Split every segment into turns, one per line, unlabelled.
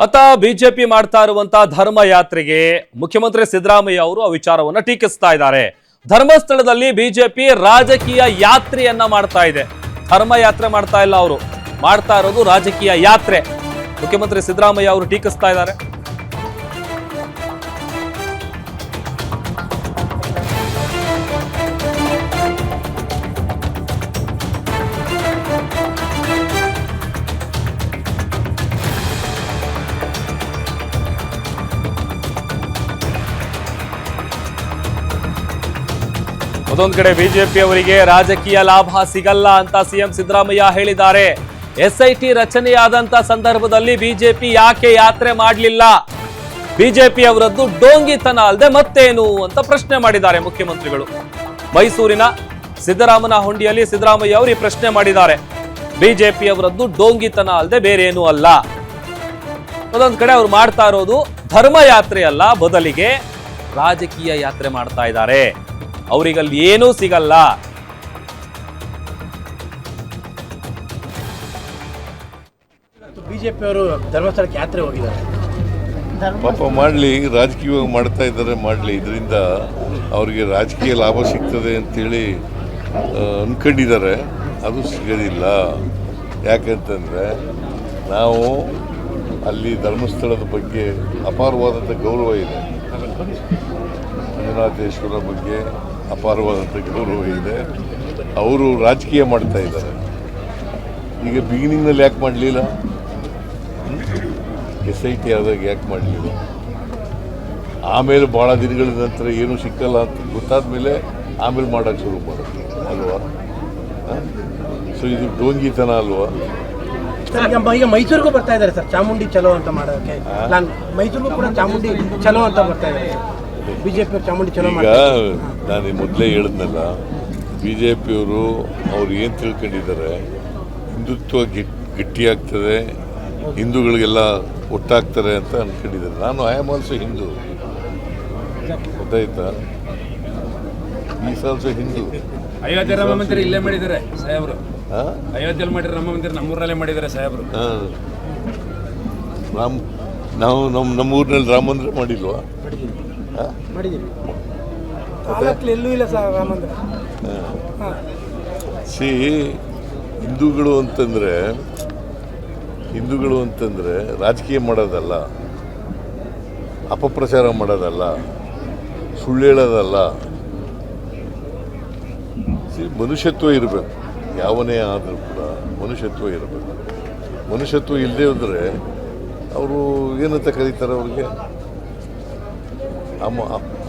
ಅತ ಬಿಜೆಪಿ ಮಾಡ್ತಾ ಇರುವಂತಹ ಧರ್ಮ ಯಾತ್ರೆಗೆ ಮುಖ್ಯಮಂತ್ರಿ ಸಿದ್ದರಾಮಯ್ಯ ಅವರು ಆ ವಿಚಾರವನ್ನ ಟೀಕಿಸ್ತಾ ಇದ್ದಾರೆ. ಧರ್ಮಸ್ಥಳದಲ್ಲಿ ಬಿಜೆಪಿ ರಾಜಕೀಯ ಯಾತ್ರೆಯನ್ನ ಮಾಡ್ತಾ ಇದೆ. ಧರ್ಮ ಯಾತ್ರೆ ಮಾಡ್ತಾ ಇಲ್ಲ, ಅವರು ಮಾಡ್ತಾ ಇರೋದು ರಾಜಕೀಯ ಯಾತ್ರೆ. ಮುಖ್ಯಮಂತ್ರಿ ಸಿದ್ದರಾಮಯ್ಯ ಅವರು ಟೀಕಿಸ್ತಾ ಇದ್ದಾರೆ. ಮತ್ತೊಂದು ಕಡೆ ಬಿಜೆಪಿ ಅವರಿಗೆ ರಾಜಕೀಯ ಲಾಭ ಸಿಗಲ್ಲ ಅಂತ ಸಿಎಂ ಸಿದ್ದರಾಮಯ್ಯ ಹೇಳಿದ್ದಾರೆ. ಎಸ್ಐಟಿ ರಚನೆಯಾದಂತ ಸಂದರ್ಭದಲ್ಲಿ ಬಿಜೆಪಿ ಯಾಕೆ ಯಾತ್ರೆ ಮಾಡಲಿಲ್ಲ? ಬಿಜೆಪಿ ಅವರದ್ದು ಡೋಂಗಿತನ ಅಲ್ಲದೆ ಮತ್ತೇನು ಅಂತ ಪ್ರಶ್ನೆ ಮಾಡಿದ್ದಾರೆ ಮುಖ್ಯಮಂತ್ರಿಗಳು. ಮೈಸೂರಿನ ಸಿದ್ದರಾಮನ ಹುಂಡಿಯಲ್ಲಿ ಸಿದ್ದರಾಮಯ್ಯ ಅವರು ಈ ಪ್ರಶ್ನೆ ಮಾಡಿದ್ದಾರೆ. ಬಿಜೆಪಿ ಅವರದ್ದು ಡೋಂಗಿತನ ಅಲ್ಲದೆ ಬೇರೇನೂ ಅಲ್ಲ. ಮತ್ತೊಂದು ಕಡೆ ಅವ್ರು ಮಾಡ್ತಾ ಇರೋದು ಧರ್ಮ ಯಾತ್ರೆ ಅಲ್ಲ, ಬದಲಿಗೆ ರಾಜಕೀಯ ಯಾತ್ರೆ ಮಾಡ್ತಾ ಇದ್ದಾರೆ. ಅವರಿಗಲ್ಲಿ ಏನೂ ಸಿಗಲ್ಲ.
ಬಿಜೆಪಿ ಅವರು ಧರ್ಮಸ್ಥಳಕ್ಕೆ ಯಾತ್ರೆ ಹೋಗಿದ್ದಾರೆ.
ಪಾಪ ಮಾಡಲಿ, ರಾಜಕೀಯವಾಗಿ ಮಾಡ್ತಾ ಇದ್ದಾರೆ, ಮಾಡಲಿ. ಇದರಿಂದ ಅವರಿಗೆ ರಾಜಕೀಯ ಲಾಭ ಸಿಗ್ತದೆ ಅಂತೇಳಿ ಅಂದ್ಕೊಂಡಿದ್ದಾರೆ. ಅದು ಸಿಗೋದಿಲ್ಲ. ಯಾಕಂತಂದರೆ ನಾವು ಅಲ್ಲಿ ಧರ್ಮಸ್ಥಳದ ಬಗ್ಗೆ ಅಪಾರವಾದಂಥ ಗೌರವ ಇದೆ. ಮಂಜುನಾಥೇಶ್ವರ ಬಗ್ಗೆ ಅಪಾರವಾದಂಥ ಗೌರವ ಇದೆ. ಅವರು ರಾಜಕೀಯ ಮಾಡ್ತಾ ಇದ್ದಾರೆ. ಈಗ ಬಿಗಿನಿಂಗ್ನಲ್ಲಿ ಯಾಕೆ ಮಾಡಲಿಲ್ಲ? SIT ಆದಾಗ ಯಾಕೆ ಮಾಡಲಿಲ್ಲ? ಆಮೇಲೆ ಭಾಳ ದಿನಗಳ ನಂತರ ಏನೂ ಸಿಕ್ಕಲ್ಲ ಅಂತ ಗೊತ್ತಾದ ಮೇಲೆ ಆಮೇಲೆ ಮಾಡೋಕ್ಕೆ ಶುರು ಮಾಡೋದು ಅಲ್ವಾ? ಸೊ ಇದು ಡೋಂಗಿತನ ಅಲ್ವಾ?
ಈಗ ಮೈಸೂರಿಗೂ ಬರ್ತಾ ಇದ್ದಾರೆ ಸರ್, ಚಾಮುಂಡಿ ಚಲೋ ಅಂತ ಮಾಡೋಕ್ಕೆ. ನಾನು ಮೈಸೂರಿಗೂ ಕೂಡ ಚಾಮುಂಡಿ ಚಲೋ ಅಂತ ಬರ್ತಾ ಇದ್ದಾರೆ. ಬಿಜೆಪಿ ಚಾಮುಂಡಿ ಚಲೋ.
ಈಗ ನಾನು ಮೊದಲೇ ಹೇಳಿದ್ನಲ್ಲ, ಬಿಜೆಪಿಯವರು ಅವ್ರು ಏನು ತಿಳ್ಕೊಂಡಿದ್ದಾರೆ, ಹಿಂದುತ್ವ ಗಟ್ಟಿಯಾಗ್ತದೆ, ಹಿಂದೂಗಳಿಗೆಲ್ಲ ಒಟ್ಟಾಗ್ತಾರೆ ಅಂತ ಅಂದ್ಕೊಂಡಿದ್ದಾರೆ. ನಾನು ಐ ಆಮ್ ಆಲ್ಸೋ ಹಿಂದೂ, ಗೊತ್ತಾಯ್ತಾ? Is also Hindu.
ಅಯೋಧ್ಯೆ ರಾಮ ಮಂದಿರ ಇಲ್ಲೇ ಮಾಡಿದ್ದಾರೆ ಸಾಹೇಬರು. ಅಯೋಧ್ಯೆಯಲ್ಲಿ ಮಾಡಿದ್ರೆ ರಾಮ ಮಂದಿರ ನಮ್ಮೂರಲ್ಲೇ ಮಾಡಿದ್ದಾರೆ ಸಾಹೇಬರು.
ನಾವು ನಮ್ಮೂರಿನಲ್ಲಿ ರಾಮ ಮಂದಿರ ಮಾಡಿಲ್ವಾ?
ಮಾಡಿದ್ದೀವಿ. ಎಲ್ಲೂ ಇಲ್ಲ ಸರ್ ರಾಮ ಮಂದಿರ.
ಸಿ ಹಿಂದೂಗಳು ಅಂತಂದರೆ ರಾಜಕೀಯ ಮಾಡೋದಲ್ಲ, ಅಪಪ್ರಚಾರ ಮಾಡೋದಲ್ಲ, ಸುಳ್ಳು ಹೇಳೋದಲ್ಲ. ಮನುಷ್ಯತ್ವ ಇರಬೇಕು. ಯಾವನೇ ಆದರೂ ಕೂಡ ಮನುಷ್ಯತ್ವ ಇರಬೇಕು. ಮನುಷ್ಯತ್ವ ಇಲ್ಲದೆ ಹೋದರೆ ಅವರು ಏನಂತ ಕರೀತಾರೆ? ಅವ್ರಿಗೆ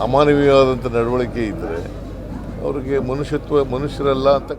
ಅಮಾನವೀಯವಾದಂಥ ನಡವಳಿಕೆ ಇದ್ದರೆ ಅವ್ರಿಗೆ ಮನುಷ್ಯರಲ್ಲ ಅಂತ